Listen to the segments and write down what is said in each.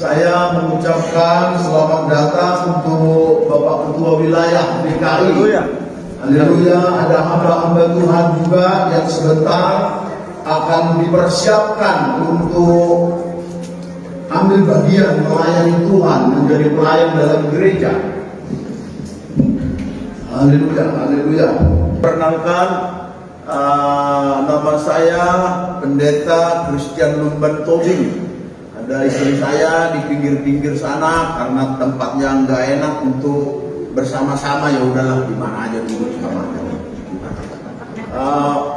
Saya mengucapkan selamat datang untuk Bapak Ketua Wilayah DKI. Haleluya. Ada hamba-hamba Tuhan juga yang sebentar akan dipersiapkan untuk ambil bagian melayani Tuhan, menjadi pelayan dalam gereja. Haleluya, haleluya. Perkenalkan, nama saya Pendeta Christian Lumban Tobing. Ada istri saya di pinggir-pinggir sana karena tempatnya nggak enak untuk bersama-sama, ya udahlah di mana aja dulu sama.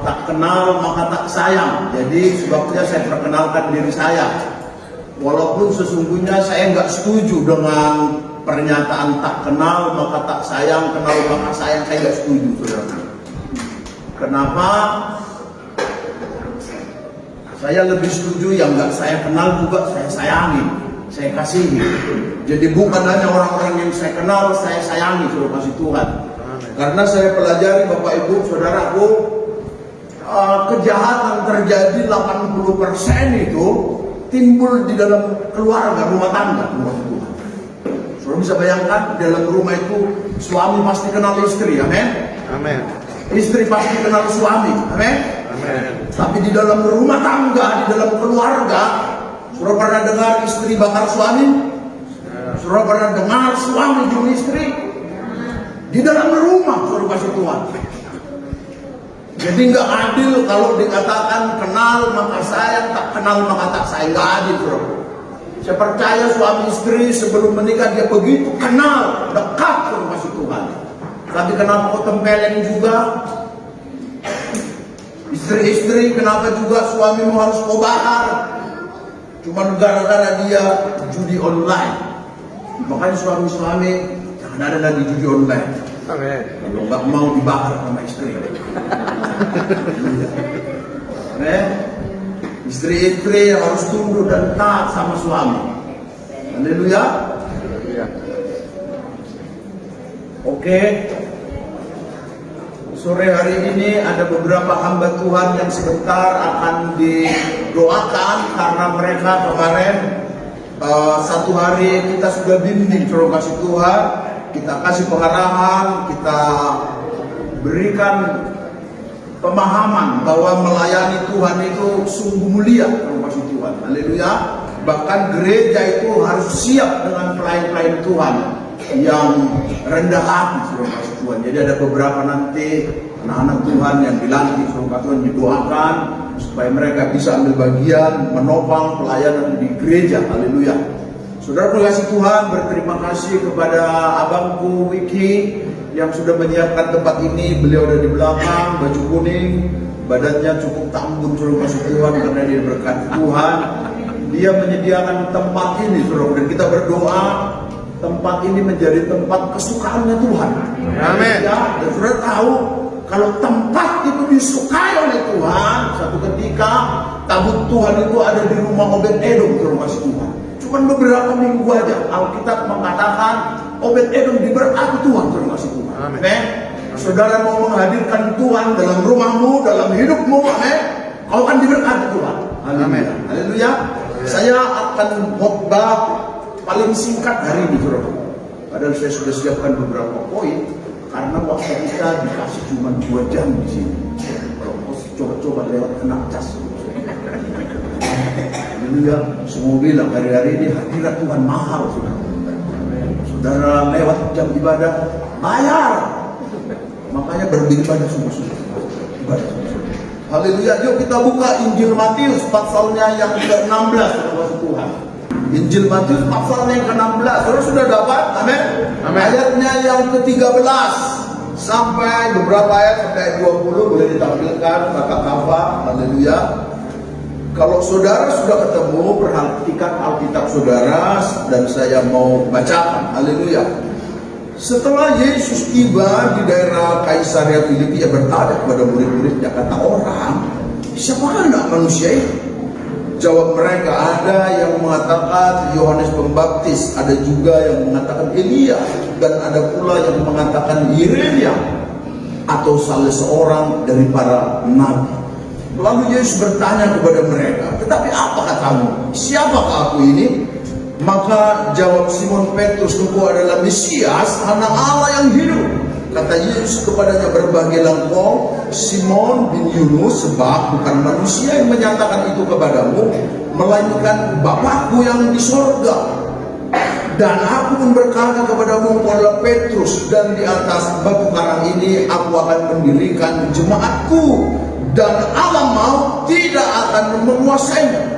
Tak kenal maka tak sayang. Jadi sebabnya saya perkenalkan diri saya. Walaupun sesungguhnya saya nggak setuju dengan pernyataan tak kenal maka tak sayang, kenal maka sayang, saya nggak setuju, saudara. Kenapa? Saya lebih setuju yang nggak saya kenal juga saya sayangi, saya kasihi. Jadi bukan hanya orang-orang yang saya kenal saya sayangi, suruh kasih Tuhan. Karena saya pelajari Bapak Ibu Saudaraku, kejahatan terjadi 80% itu timbul di dalam keluarga, rumah tangga, rumah Tuhan. Saudara bisa bayangkan dalam rumah itu suami pasti kenal istri, amin. Amin. Istri pasti kenal suami, amin. Tapi di dalam rumah tangga, di dalam keluarga, saudara pernah dengar istri bakar suami? Saudara pernah dengar suami bunuh istri? Di dalam rumah, saudara kasih Tuhan. Jadi nggak adil kalau dikatakan kenal maka sayang, tak kenal maka tak sayang. Nggak adil, saudara. Saya percaya suami istri sebelum menikah dia begitu kenal, dekat, saudara kasih Tuhan. Tapi kenapa kok tempeleng juga? Istri-istri kenapa juga suamimu harus kau bakar? Cuma gara-gara dia judi online. Makanya suami-suami jangan ada lagi judi online. Amin. Kalau nggak mau dibakar sama istri. Istri-istri harus tunduk dan taat sama suami. Haleluya. Oke. Sore hari ini ada beberapa hamba Tuhan yang sebentar akan didoakan karena mereka kemarin satu hari kita sudah bimbing, suruh kasih Tuhan, kita kasih pengarahan, kita berikan pemahaman bahwa melayani Tuhan itu sungguh mulia, suruh kasih Tuhan. Haleluya. Bahkan gereja itu harus siap dengan pelayan-pelayan Tuhan yang rendah hati, suruh kasih Tuhan. Jadi ada beberapa nanti anak-anak Tuhan yang dilantik, suruh kasih Tuhan, didoakan supaya mereka bisa ambil bagian menopang pelayanan di gereja. Haleluya. Saudara kasih Tuhan, berterima kasih kepada abangku Wiki yang sudah menyiapkan tempat ini. Beliau ada di belakang, baju kuning, badannya cukup tambun, suruh kasih Tuhan, karena dia berkat Tuhan. Dia menyediakan tempat ini, saudara, dan kita berdoa tempat ini menjadi tempat kesukaannya Tuhan. Amin. Ya, dan saudara tahu kalau tempat itu disukai oleh Tuhan, satu ketika tabut Tuhan itu ada di rumah Obed-Edom, terima kasih Tuhan. Cuma beberapa minggu aja Alkitab mengatakan Obed-Edom diberkati Tuhan, terima kasih Tuhan. Amin. Saudara mau menghadirkan Tuhan dalam rumahmu, dalam hidupmu, amin. Kau akan diberkati Tuhan. Amin. Haleluya. Saya akan khotbah paling singkat hari ini, saudara. Padahal saya sudah siapkan beberapa poin karena waktu kita dikasih cuma 2 jam di sini. Kalau coba-coba lewat kena cas. Haleluya. Semua bilang hari-hari ini hadirat Tuhan mahal, saudara. Saudara lewat jam ibadah bayar. Makanya beribadah sungguh-sungguh. Ibadah sungguh-sungguh. Haleluya. Yuk kita buka Injil Matius pasalnya yang ke-16, saudara Tuhan. Injil Matius pasalnya yang ke-16. Saudara sudah dapat? Amin. Ayatnya yang ke-13 sampai beberapa ayat sampai 20 boleh ditampilkan kakak Kafa. Haleluya. Kalau saudara sudah ketemu, perhatikan Alkitab saudara dan saya mau bacakan. Haleluya. Setelah Yesus tiba di daerah Kaisaria Filipi, ia bertanya kepada murid-muridnya, kata orang, siapakah anak manusia itu? Jawab mereka, ada yang mengatakan Yohanes Pembaptis, ada juga yang mengatakan Elia, dan ada pula yang mengatakan Yeremia atau salah seorang dari para nabi. Lalu Yesus bertanya kepada mereka, tetapi apa katamu? Siapakah aku ini? Maka jawab Simon Petrus, engkau adalah Mesias, anak Allah yang hidup. Kata Yesus kepadanya, berbahagialah engkau Simon bin Yunus, sebab bukan manusia yang menyatakan itu kepadamu, melainkan Bapakku yang di sorga. Dan aku pun berkata kepadamu, engkau adalah Petrus, dan di atas batu karang ini aku akan mendirikan jemaatku, dan alam maut tidak akan menguasainya.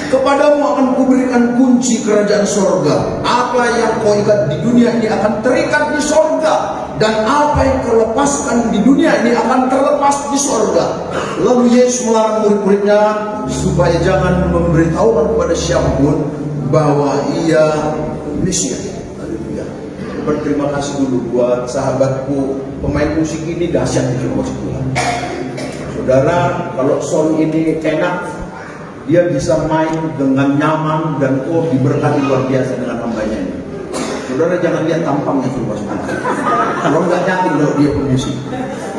Kepadamu akan kuberikan kunci kerajaan sorga. Apa yang kau ikat di dunia ini akan terikat di sorga, dan apa yang kau lepaskan di dunia ini akan terlepas di sorga. Lalu Yesus melarang murid-muridnya supaya jangan memberitahukan kepada siapapun bahwa ia Mesias. Haleluya. Berterima kasih dulu buat sahabatku pemain musik ini, dahsyat di musik Tuhan. Saudara, kalau song ini enak, dia bisa main dengan nyaman dan diberkati luar biasa dengan hambanya ini. Saudara jangan lihat tampangnya saudara. Kalau nggak yakin kalau dia pemusik.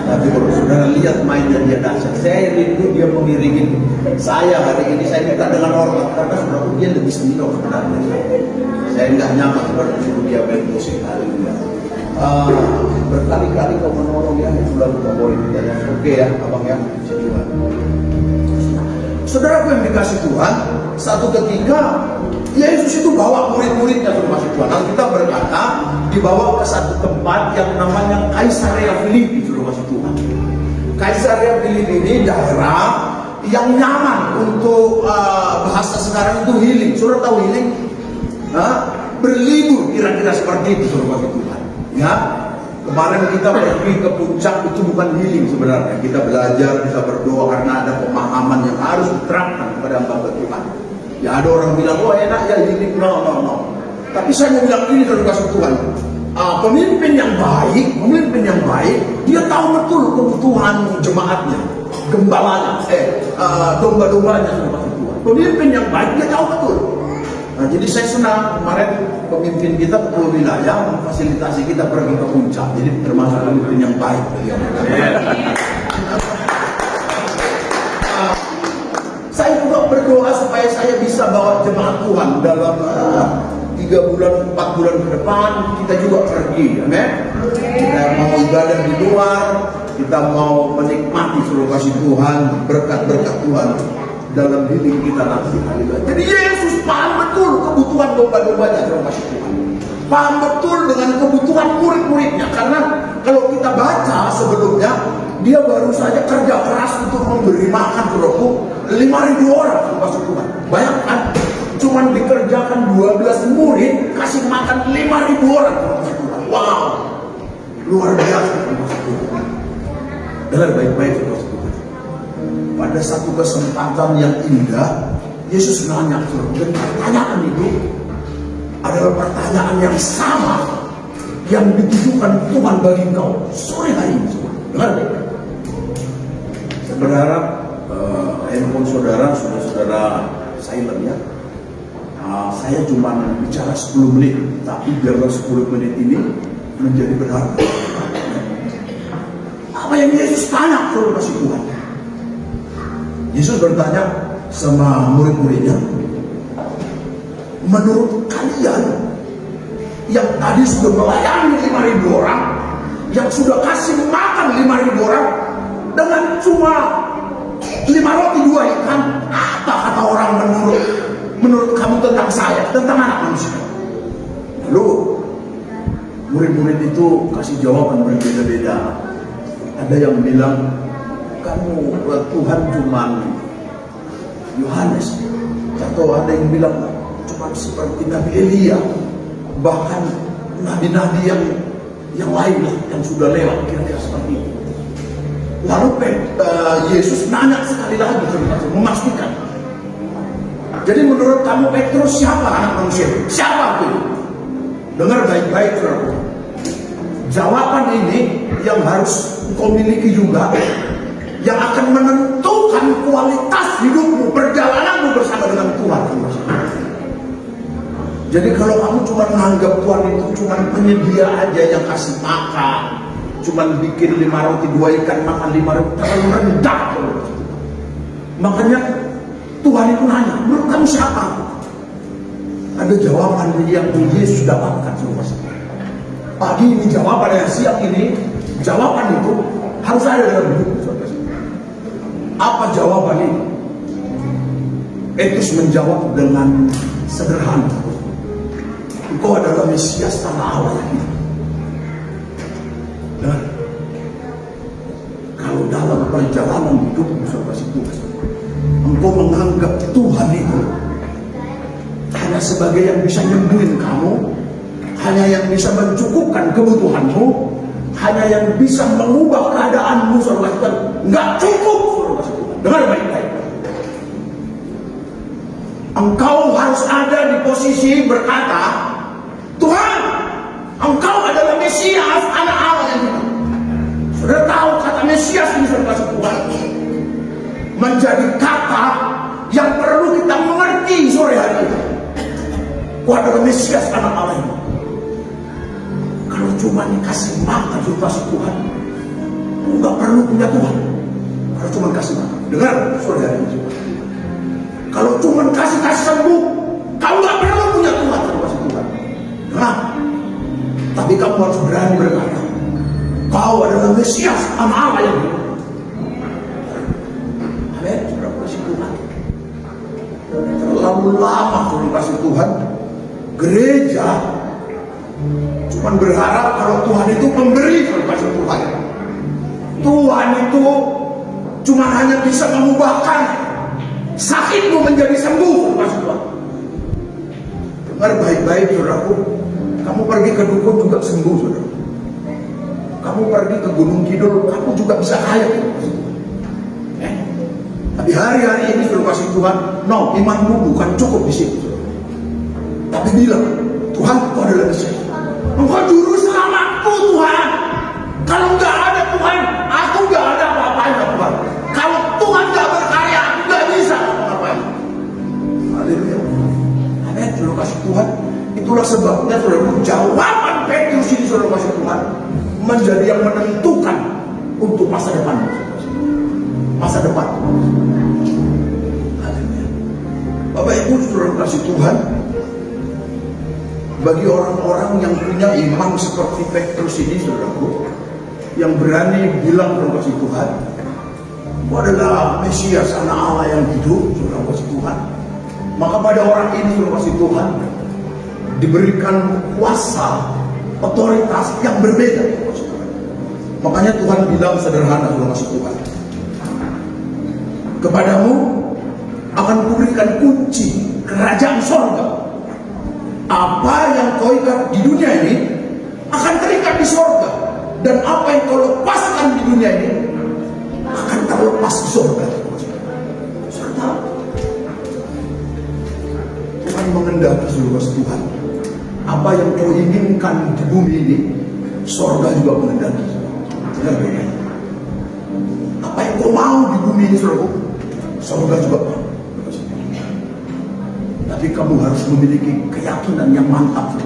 Tapi kalau saudara lihat mainnya dia dahsyat. Saya rindu dia mengiringi saya hari ini. Saya minta dengan hormat karena saudara dia lebih senior sebenarnya. Saya nggak nyaman kalau disuruh dia main musik. Haleluya. Berkali-kali kau menolong ya, sudah favorit dia. Oke ya, abang ya, Tuhan. Saudara yang dikasih Tuhan, satu ketika Yesus itu bawa murid-muridnya termasuk Tuhan. Lalu kita berkata dibawa ke satu tempat yang namanya Kaisarea Filipi, termasuk Tuhan. Kaisarea Filipi ini daerah yang nyaman untuk bahasa sekarang itu healing. Saudara tahu healing? Berlibur kira-kira seperti itu, termasuk Tuhan. Ya. Kemarin kita pergi ke puncak itu bukan healing sebenarnya. Kita belajar, kita berdoa karena ada pemahaman yang harus diterapkan kepada hamba Tuhan. Ya ada orang bilang, oh enak ya healing. No. Tapi saya mau bilang ini terhadap Tuhan. Pemimpin yang baik, dia tahu betul kebutuhan jemaatnya, gembalanya, domba-dombanya terhadap Tuhan. Pemimpin yang baik, dia tahu betul. Nah, jadi saya senang kemarin pemimpin kita ketua wilayah memfasilitasi kita pergi ke puncak. Jadi termasuk pemimpin yang baik. Saya juga berdoa supaya saya bisa bawa jemaat Tuhan dalam 3 bulan, 4 bulan ke depan. Kita juga pergi, amin. Kita mau ibadah di luar, kita mau menikmati seluruh kasih Tuhan, berkat-berkat Tuhan dalam diri kita nanti. Jadi Yesus paham betul kebutuhan domba-dombanya dalam kasih Tuhan. Paham betul dengan kebutuhan murid-muridnya. Karena kalau kita baca sebelumnya, dia baru saja kerja keras untuk memberi makan ke 5.000 orang dalam kasih Tuhan. Bayangkan, cuma dikerjakan 12 murid kasih makan 5.000 orang dalam kasih Tuhan. Wow, luar biasa dalam kasih Tuhan. Dengar baik-baik dalam kasih Tuhan. Pada satu kesempatan yang indah, Yesus nanya, dan pertanyaan itu adalah pertanyaan yang sama yang ditujukan Tuhan bagi engkau sore hari ini. Dengar baik. Saya berharap handphone saudara sudah saudara silent ya. Saya cuma bicara 10 menit, tapi biarlah 10 menit ini menjadi berharga. Apa yang Yesus tanya kalau kasih Tuhan? Yesus bertanya sama murid-muridnya, menurut kalian yang tadi sudah melayani 5.000 orang, yang sudah kasih makan 5.000 orang dengan cuma 5 roti 2 ikan, apa kata orang menurut kamu tentang saya, tentang anak manusia? Lalu murid-murid itu kasih jawaban berbeda-beda. Ada yang bilang, kamu Tuhan cuma Yohanes, atau ada yang bilang cuma seperti Nabi Elia, bahkan nabi-nabi yang lain lah yang sudah lewat, kira-kira seperti itu. Lalu Yesus nanya sekali lagi memastikan. Jadi menurut kamu Petrus siapa anak manusia? Siapa itu? Dengar baik-baik jawaban ini yang harus kau miliki juga. yang akan menentukan kualitas hidupmu, perjalananmu bersama dengan Tuhan. Jadi kalau kamu cuma menganggap Tuhan itu cuma penyedia aja yang kasih makan, cuma bikin 5 roti 2 ikan makan 5 roti, terlalu rendah. Makanya Tuhan itu nanya, menurut kamu siapa? Ada jawaban yang Yesus dapatkan. Pagi ini jawaban yang siang ini, jawaban itu harus ada dalam hidup. Apa jawaban ini? Etus menjawab dengan sederhana. Engkau adalah Mesias tanah Allah. Dan kalau dalam perjalanan hidupmu, engkau menganggap Tuhan itu hanya sebagai yang bisa nyembuhin kamu, hanya yang bisa mencukupkan kebutuhanmu, hanya yang bisa mengubah keadaanmu, saudara, nggak cukup, saudara. Dengar baik-baik. Engkau harus ada di posisi berkata, Tuhan, Engkau adalah Mesias, anak Allah yang hidup. Saudara tahu kata Mesias ini, saudara Tuhan, menjadi kata yang perlu kita mengerti sore hari ini. Kau adalah Mesias, anak Allah ini. Kalau cuma dikasih makan, saudara Tuhan, nggak perlu punya Tuhan. Kalau cuma kasih makan, dengar sore hari ini. Kalau cuma kasih sembuh, kau nggak perlu punya Tuhan, saudara Tuhan. Nah, tapi kamu harus berani berkata, kau adalah Mesias, anak Allah yang hidup. Amin, saudara kasih Tuhan. Terlalu lama saudara kasih Tuhan, gereja cuma berharap kalau Tuhan itu pemberi, saudara kasih Tuhan. Tuhan itu cuma hanya bisa mengubahkan sakitmu menjadi sembuh, saudara kasih Tuhan. Dengar baik-baik, saudaraku. Kamu pergi ke dukun juga sembuh, saudara. Kamu pergi ke Gunung Kidul, kamu juga bisa kaya. Tapi hari-hari ini saudara kasih Tuhan, no, imanmu bukan cukup di situ. Tapi bilang, Tuhan, Kau adalah Mesias. Engkau juru selamatku, Tuhan. Kalau nggak ada Tuhan, aku nggak ada apa-apanya, Tuhan. Kalau Tuhan nggak berkarya, aku nggak bisa apa-apa. Haleluya. Amin, saudara kasih Tuhan. Itulah sebabnya saudara, jawaban Petrus ini saudara kasih Tuhan menjadi yang menentukan untuk masa depan. Masa depan. Haleluya. Bapak Ibu saudara kasih Tuhan, bagi orang-orang yang punya iman seperti Petrus ini, saudaraku, yang berani bilang saudara kasih Tuhan, Kau adalah Mesias, anak Allah yang hidup, saudara kasih Tuhan. Maka pada orang ini saudara kasih Tuhan diberikan kuasa, otoritas yang berbeda. Makanya Tuhan bilang sederhana, saudara kasih Tuhan, kepadamu akan kuberikan kunci kerajaan sorga. Apa yang kau ikat di dunia ini akan terikat di sorga, dan apa yang kau lepaskan di dunia ini akan terlepas di sorga. Serta Tuhan mengendaki, saudara Tuhan, apa yang kau inginkan di bumi ini, sorga juga mengendaki. Apa yang kau mau di bumi ini, saudara, sorga juga mau. Tapi kamu harus memiliki keyakinan yang mantap,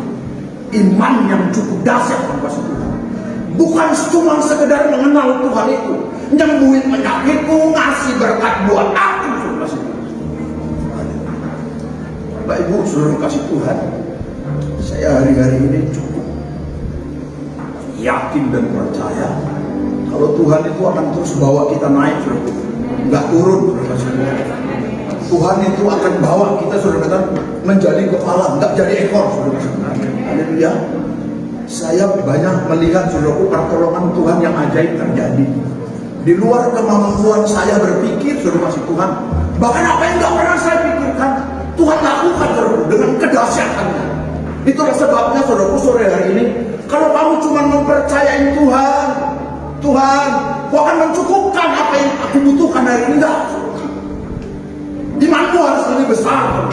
iman yang cukup dahsyat. Bukan cuma sekedar mengenal Tuhan itu, nyembuhin penyakitku, ngasih berkat buat aku. Bapak Ibu saudara kasih Tuhan, saya hari-hari ini cukup yakin dan percaya kalau Tuhan itu akan terus bawa kita naik, saudara, nggak turun, saudara kasih Tuhan. Tuhan itu akan bawa kita, saudara, menjadi kepala, nggak jadi ekor, saudara. Haleluya. Saya banyak melihat, saudaraku, pertolongan Tuhan yang ajaib terjadi di luar kemampuan saya berpikir, saudara kasih Tuhan. Bahkan apa yang nggak pernah saya pikirkan, Tuhan lakukan, saudara, dengan kedahsyatannya. Itulah sebabnya, saudaraku, sore hari ini, kalau kamu cuma mempercayai Tuhan, Tuhan, Kau akan mencukupkan apa yang aku butuhkan hari ini, enggak. Imanmu harus lebih besar.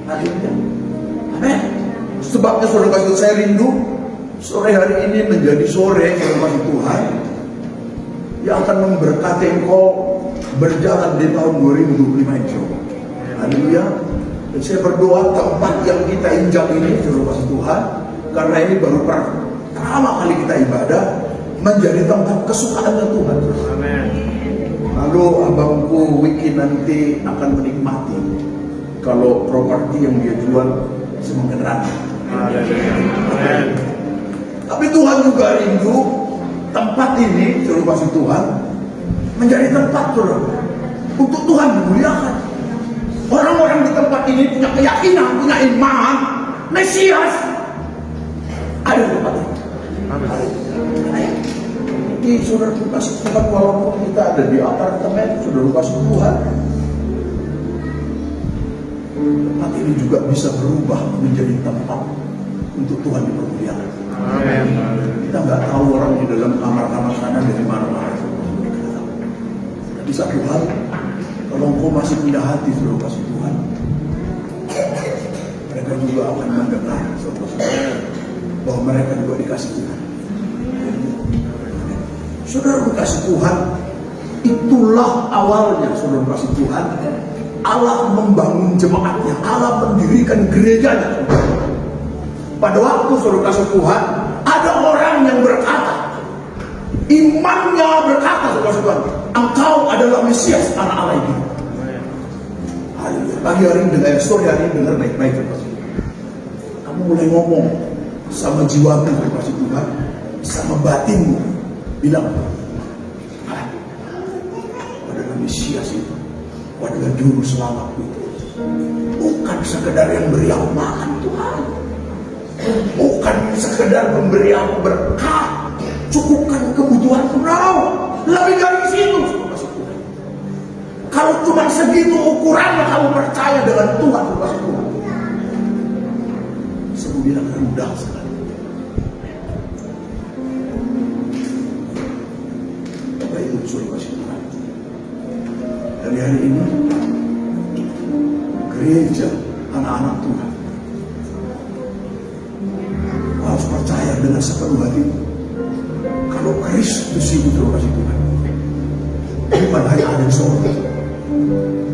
Amin. Sebabnya saudara kasih, saya rindu sore hari ini menjadi sore saudara kasih Tuhan yang akan memberkati engkau berjalan di tahun 2025 insya Allah. Haleluya. Dan saya berdoa tempat yang kita injak ini, saudara Tuhan, karena ini baru pertama kali kita ibadah, menjadi tempat kesukaannya Tuhan. Amin. Lalu abangku Wiki nanti akan menikmati kalau properti yang dia jual semakin rata. Amin. Tapi Tuhan juga rindu tempat ini, saudara Tuhan, menjadi tempat untuk Tuhan dimuliakan. Orang-orang di tempat ini punya keyakinan, punya iman, Mesias ada di tempat ini. Jadi saudara kasih Tuhan, walaupun kita ada di apartemen, saudara kasih Tuhan, tempat ini juga bisa berubah menjadi tempat untuk Tuhan dipermuliakan. Amin. Kita nggak tahu orang di dalam kamar-kamar sana dari mana-mana. Tapi satu hal, kalau engkau masih punya hati, saudara kasih Tuhan, mereka juga akan mendengar, saudara, bahwa mereka juga dikasih Tuhan. Saudara kasih Tuhan, itulah awalnya, saudara kasih Tuhan. Allah membangun jemaatnya, Allah mendirikan gerejanya. Pada waktu saudara kasih Tuhan, ada orang yang berkata, imannya berkata, saudara kasih Tuhan, engkau adalah Mesias, anak Allah ini. Pagi hari ini dengar, sore hari ini dengar baik-baik, saudara kasih Tuhan. Kamu mulai ngomong sama jiwamu, saudara kasih Tuhan, sama batinmu, bilang, adalah Mesias itu, adalah juru selamat itu. Bukan sekedar yang beri aku makan Tuhan, bukan sekedar memberi aku berkah, cukupkan kebutuhanku. Lebih dari situ. Kalau cuma segitu ukurannya kamu percaya dengan Tuhan, saya bilang rendah sekali. Bapak Ibu suruh kasih Tuhan. Dari hari ini gereja anak-anak Tuhan harus percaya dengan sepenuh hati kalau Kristus itu kasih Tuhan bukan hanya ada di sorga,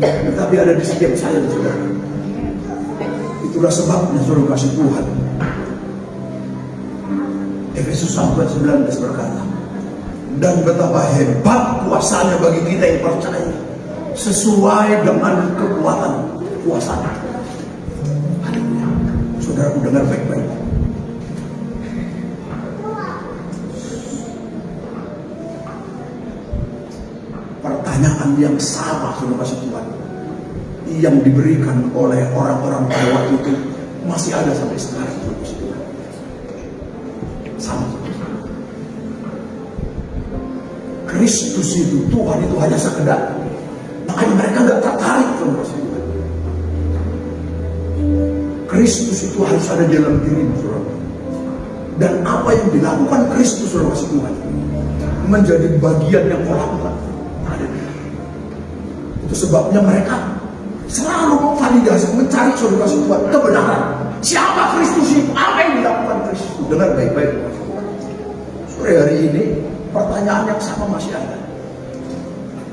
tetapi ada di setiap saya dan saudara. Itulah sebabnya saudara kasih Tuhan, Efesus 4:19 berkata, dan betapa hebat kuasanya bagi kita yang percaya sesuai dengan kekuatan kuasanya. Saudara dengar baik-baik. Pertanyaan yang sama, saudara kasih Tuhan, yang diberikan oleh orang-orang pada waktu itu masih ada sampai sekarang, saudara kasih Tuhan. Sama. Kristus itu, Tuhan itu hanya sekedar. Makanya mereka nggak tertarik, saudara kasih Tuhan. Kristus itu harus ada di dalam diri, saudara. Dan apa yang dilakukan Kristus, saudara kasih Tuhan, menjadi bagian yang kau lakukan. Itu sebabnya mereka selalu memvalidasi, mencari, saudara kasih Tuhan, kebenaran. Siapa Kristus itu? Apa yang dilakukan Kristus itu? Dengar baik-baik. Sore hari ini pertanyaan yang sama masih ada.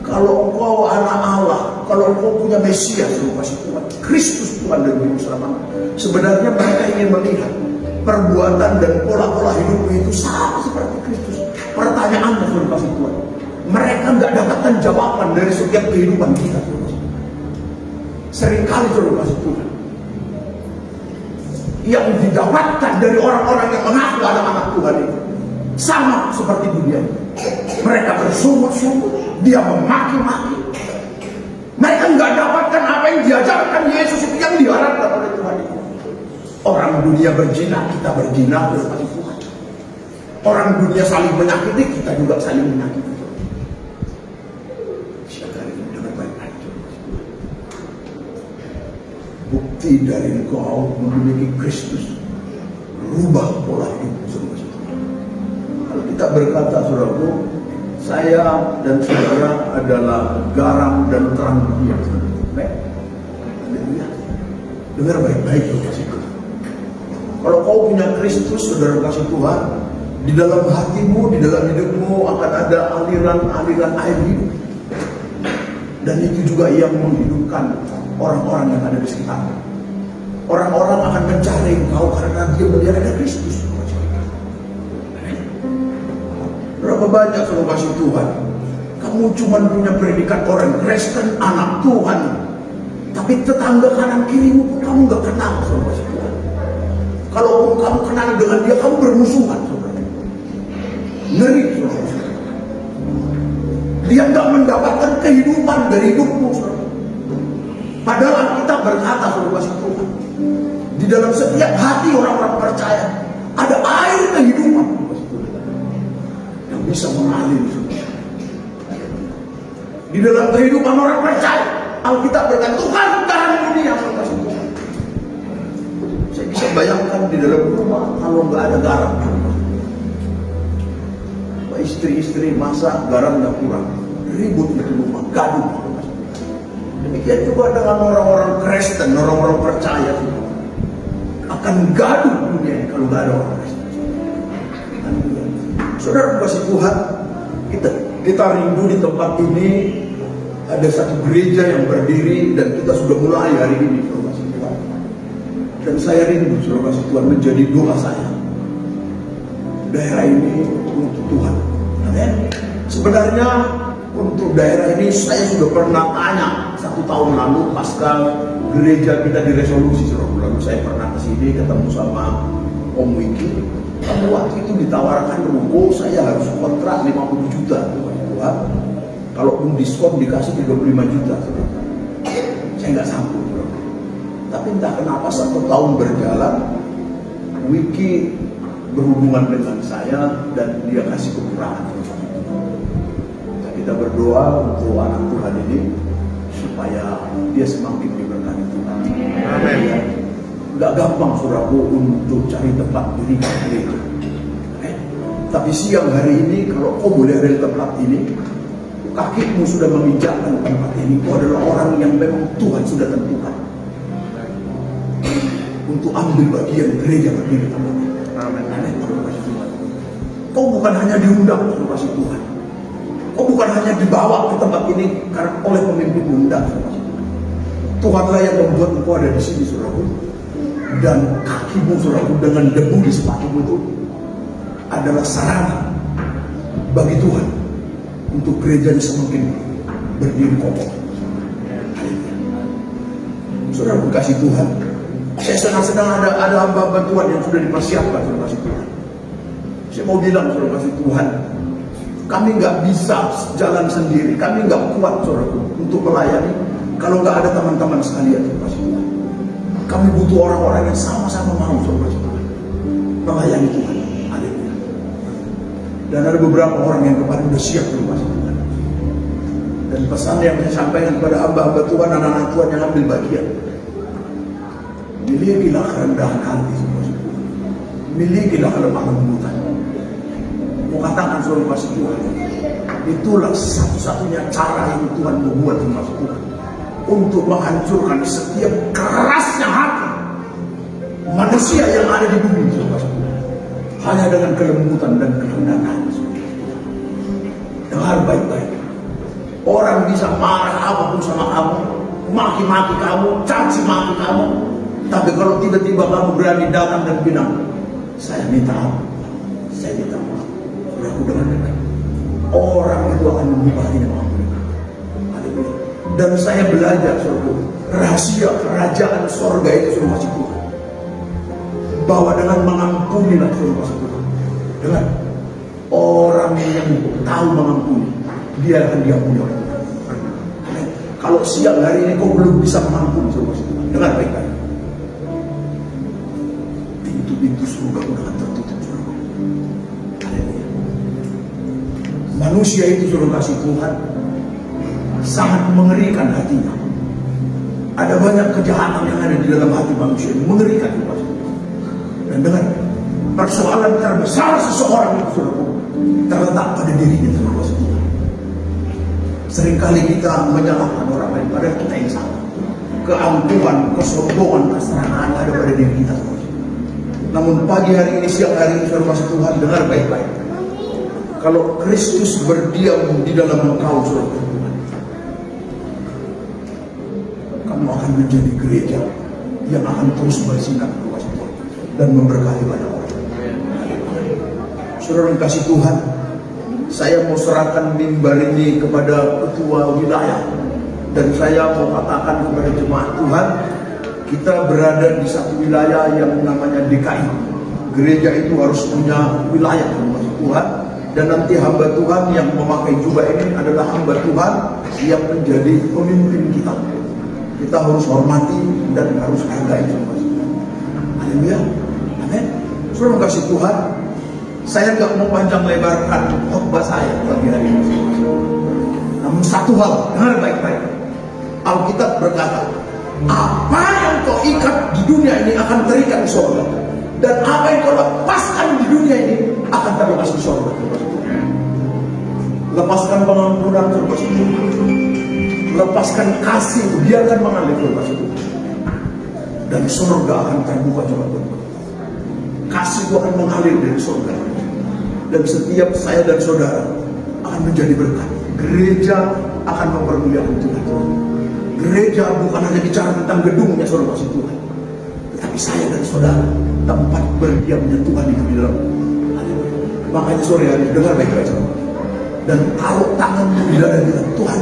Kalau engkau anak Allah, kalau engkau punya Mesias, saudara kasih Tuhan, Kristus Tuhan dan Juru Selamat, sebenarnya mereka ingin melihat perbuatan dan pola-pola hidupmu itu sama seperti Kristus. Pertanyaannya, saudara kasih Tuhan, mereka nggak dapatkan jawaban dari setiap kehidupan kita. Seringkali saudara kasih Tuhan, yang didapatkan dari orang-orang yang mengaku anak-anak Tuhan itu sama seperti dunia ini. Mereka bersungut-sungut, dia memaki-maki. Mereka nggak dapatkan apa yang diajarkan Yesus itu, yang diharapkan oleh Tuhan itu. Orang dunia berzina, kita berzina, saudara kasih Tuhan. Orang dunia saling menyakiti, kita juga saling menyakiti. Bukti dari engkau memiliki Kristus, rubah pola hidup, saudara. Kalau kita berkata, saudaraku, saya dan saudara adalah garam dan terang dunia. Dengar baik-baik, saudara. Kalau kau punya Kristus, saudara kasih Tuhan, Di dalam hatimu, di dalam hidupmu akan ada aliran-aliran air hidup. Dan itu juga yang menghidupkan orang-orang yang ada di sekitarmu. Orang-orang akan mencari engkau karena dia melihat ada Kristus. Berapa banyak kalau kasih Tuhan, kamu cuma punya predikat orang Kristen, anak Tuhan, tapi tetangga kanan kirimu pun kamu gak kenal kalau kasih Tuhan. Kalau kamu kenal dengan dia, kamu bermusuhan. Ngeri. Dia gak mendapatkan kehidupan dari hidupmu. Padahal kita berkata kalau kasih Tuhan, di dalam setiap hati orang-orang percaya ada air kehidupan yang bisa mengalir. Di dalam kehidupan orang percaya, Alkitab berkata Tuhan garam dunia yang kasih Tuhan. Saya bisa bayangkan di dalam rumah kalau nggak ada garam, istri-istri masak garamnya kurang, ribut di rumah, gaduh. Demikian juga dengan orang-orang Kristen, orang-orang percaya akan gaduh dunia kalau nggak ada orang Kristen. Saudara kasih Tuhan, kita rindu di tempat ini ada satu gereja yang berdiri dan kita sudah mulai hari ini, saudara kasih Tuhan. Dan saya rindu, saudara kasih Tuhan, menjadi doa saya. Daerah ini untuk Tuhan. Amin. Sebenarnya untuk daerah ini saya sudah pernah tanya 1 tahun lalu pasca gereja kita diresolusi, saudara. Lalu saya pernah ke sini ketemu sama Om Wiki. Kamu waktu itu ditawarkan ruko, saya harus kontrak 50 juta. Tuhan, kalaupun diskon dikasih 35 juta. Saya nggak sanggup. Tapi entah kenapa 1 tahun berjalan, Wiki berhubungan dengan saya dan dia kasih kekurangan. Kita berdoa untuk anak Tuhan ini supaya dia semakin diberkati Tuhan. Amin. Gak gampang saudaraku untuk cari tempat dirikan gereja. Tapi siang hari ini kalau kau boleh ada di tempat ini, kakimu sudah menginjakkan tempat ini. Kau adalah orang yang memang Tuhan sudah tentukan untuk ambil bagian gereja berdiri tempat ini. Amin. Kau bukan hanya diundang oleh kasih Tuhan. Kau bukan hanya dibawa ke tempat ini karena oleh pemimpin undang. Tuhanlah yang membuat engkau ada di sini, saudaraku. Dan kakimu, saudaraku, dengan debu di sepatumu itu adalah sarana bagi Tuhan untuk gereja semakin berdiri kokoh. Saudara kasih Tuhan, saya senang-senang ada hamba-hamba Tuhan yang sudah dipersiapkan, saudara kasih Tuhan. Saya mau bilang, saudara kasih Tuhan, kami nggak bisa jalan sendiri, kami nggak kuat, saudaraku, untuk melayani kalau nggak ada teman-teman sekalian, saudara kasih Tuhan. Kami butuh orang-orang yang sama-sama mau, saudara kasih Tuhan, melayani Tuhan. Dan ada beberapa orang yang kemarin sudah siap saudara kasih Tuhan. Dan pesan yang saya sampaikan kepada hamba-hamba Tuhan, anak-anak Tuhan yang ambil bagian, milikilah kerendahan hati, saudara. Milikilah kelemah lembutan. Mau katakan saudara kasih Tuhan, itulah satu-satunya cara yang Tuhan membuat saudara Tuhan untuk menghancurkan setiap kerasnya hati manusia yang ada di bumi, saudara kasih Tuhan. Hanya dengan kelembutan dan kerendahan hati. Dengar baik-baik. Orang bisa marah apapun sama kamu, maki-maki kamu, caci maki kamu, tapi kalau tiba-tiba kamu berani datang dan bilang, saya minta maaf, saya minta maaf, aku dengan dekat, orang itu akan mengubah hidup kamu. Dan saya belajar, saudara, rahasia kerajaan sorga itu sudah masih Tuhan. Bahwa dengan mengampuni, saudara, dengan orang yang tahu mengampuni, dia akan diampuni oleh Tuhan. Kalau siang hari ini kau belum bisa mengampuni, saudara, dengar baik-baik, pintu-pintu surga pun akan tertutup, saudara. Manusia itu, saudara kasih Tuhan, sangat mengerikan hatinya. Ada banyak kejahatan yang ada di dalam hati manusia, mengerikan, saudara. Dan dengan persoalan terbesar seseorang itu, saudara, terletak pada dirinya, saudara. Seringkali kita menyalahkan orang lain, padahal kita yang salah. Keangkuhan, kesombongan, keserakahan ada pada diri kita, saudara. Namun pagi hari ini, siang hari ini, saudara kasih Tuhan, dengar baik-baik. Kalau Kristus berdiam di dalam engkau, saudara Tuhan, kamu akan menjadi gereja yang akan terus bersinar dan memberkati banyak orang. Saudara kasih Tuhan, saya mau serahkan mimbar ini kepada ketua wilayah, dan saya mau katakan kepada jemaat Tuhan, kita berada di satu wilayah yang namanya DKI. Gereja itu harus punya wilayah, Tuhan. Dan nanti hamba Tuhan yang memakai jubah ini adalah hamba Tuhan yang menjadi pemimpin kita. Kita harus hormati dan harus hargai. Haleluya. Amin. Saudara kasih Tuhan, saya nggak mau panjang lebarkan khotbah saya pagi hari ini. Namun satu hal, dengar baik-baik. Alkitab berkata, apa yang kau ikat di dunia ini akan terikat di surga, dan apa yang kau lepaskan di dunia ini akan terlepas di surga. Lepaskan pengampunan, lepaskan kasih, biarkan mengalir, dan surga akan terbuka juga. Kasih itu akan mengalir dari surga, dan setiap saya dan saudara akan menjadi berkat. Gereja akan mempermuliakan Tuhan. Gereja bukan hanya bicara tentang gedungnya, saudara kasih Tuhan, tetapi saya dan saudara tempat berdiamnya Tuhan itu di dalam. Makanya sore hari dengar baik-baik, saudara, dan taruh tanganmu di dada kita. Tuhan,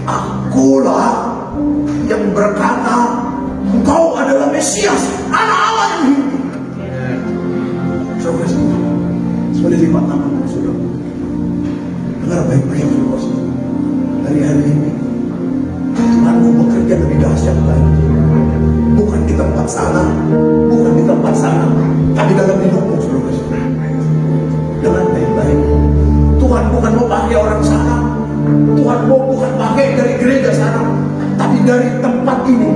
akulah yang berkata engkau adalah Mesias, anak Allah yang hidup. Saudara kasih Tuhan, boleh lipat tanganmu, saudara. Dengar baik-baik, saudara. Dari hari ini Tuhan mau bekerja lebih dahsyat lagi. Bukan di tempat sana, bukan di tempat sana, tapi dalam hidupmu, saudara. Dengan baik-baik. Tuhan bukan mau pakai orang sana, Tuhan mau bukan pakai dari gereja sana, tapi dari tempat ini